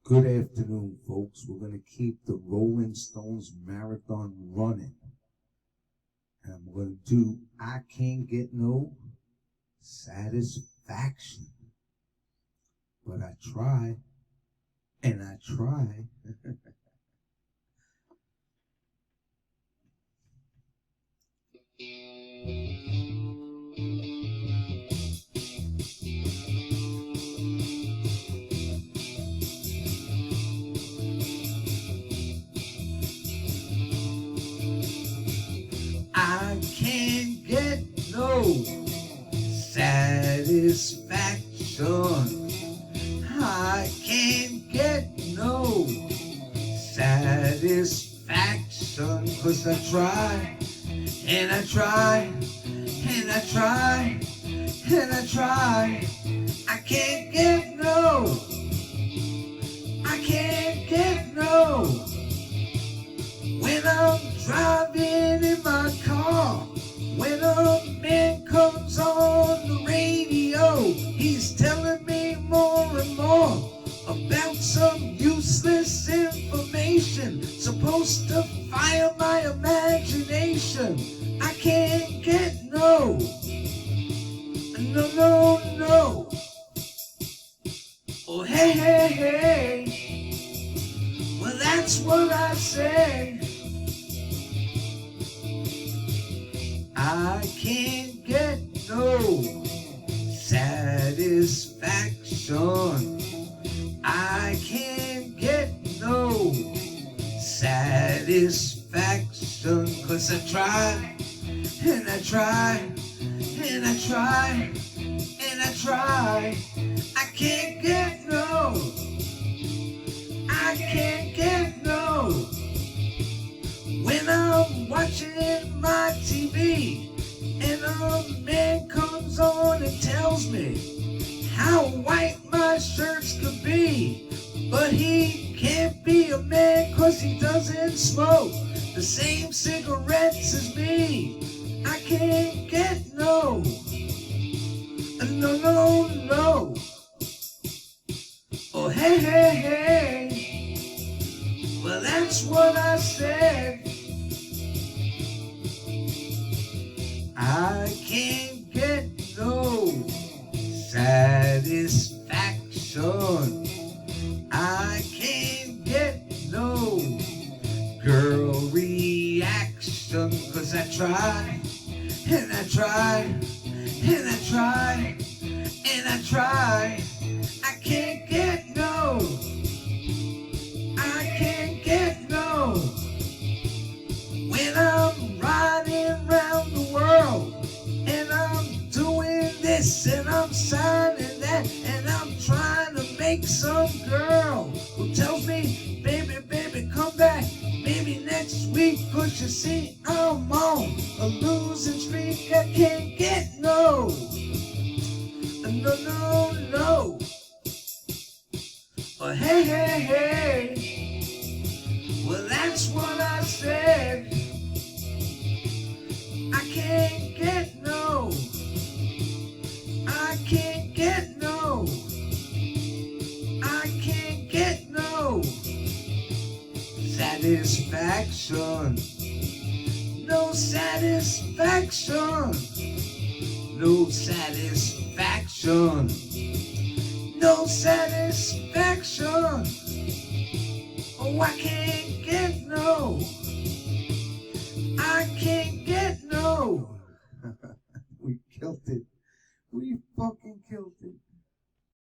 Good afternoon, folks. We're going to keep the Rolling Stones marathon running. And I'm going to do I Can't Get No Satisfaction. But I try, and I try. I can't get no satisfaction. I can't get no satisfaction, 'cause I try, and I try, and I try, and I try. I can't get no, I can't get no. When I'm driving in my car, when a man comes on the radio, he's telling me more and more about some useless information supposed to fire my imagination. I can't get no, no, no, no. Oh, hey, hey, hey. Well, that's what I say. I can't get no satisfaction. I can't get no satisfaction, 'cause I try, and I try, and I try, and I try. I can't get no, I can't get no. When I'm watching my TV and a man comes on and tells me how white my shirts could be, but he can't be a man 'cause he doesn't smoke the same cigarettes as me. I can't get no, no, no, no. Oh, hey, hey, hey. Well, that's what I said. I can't get no satisfaction. I can't get no girl reaction, 'cause I try, and I try, and I try, and I try. I can't get no, I can't get no. When I'm riding around the world and I'm doing this and I'm signing that and I'm trying to make some girl who tells me, baby, baby, come back maybe next week, 'cause you see I'm on a losing streak. I can't get no, no, no, no. Oh, hey, hey, hey. Well, that's what I said. I can't get no, I can't get no, I can't get no satisfaction. No satisfaction, no satisfaction, no satisfaction. Oh, I can't get no, I can't get no. We killed it. We fucking killed it.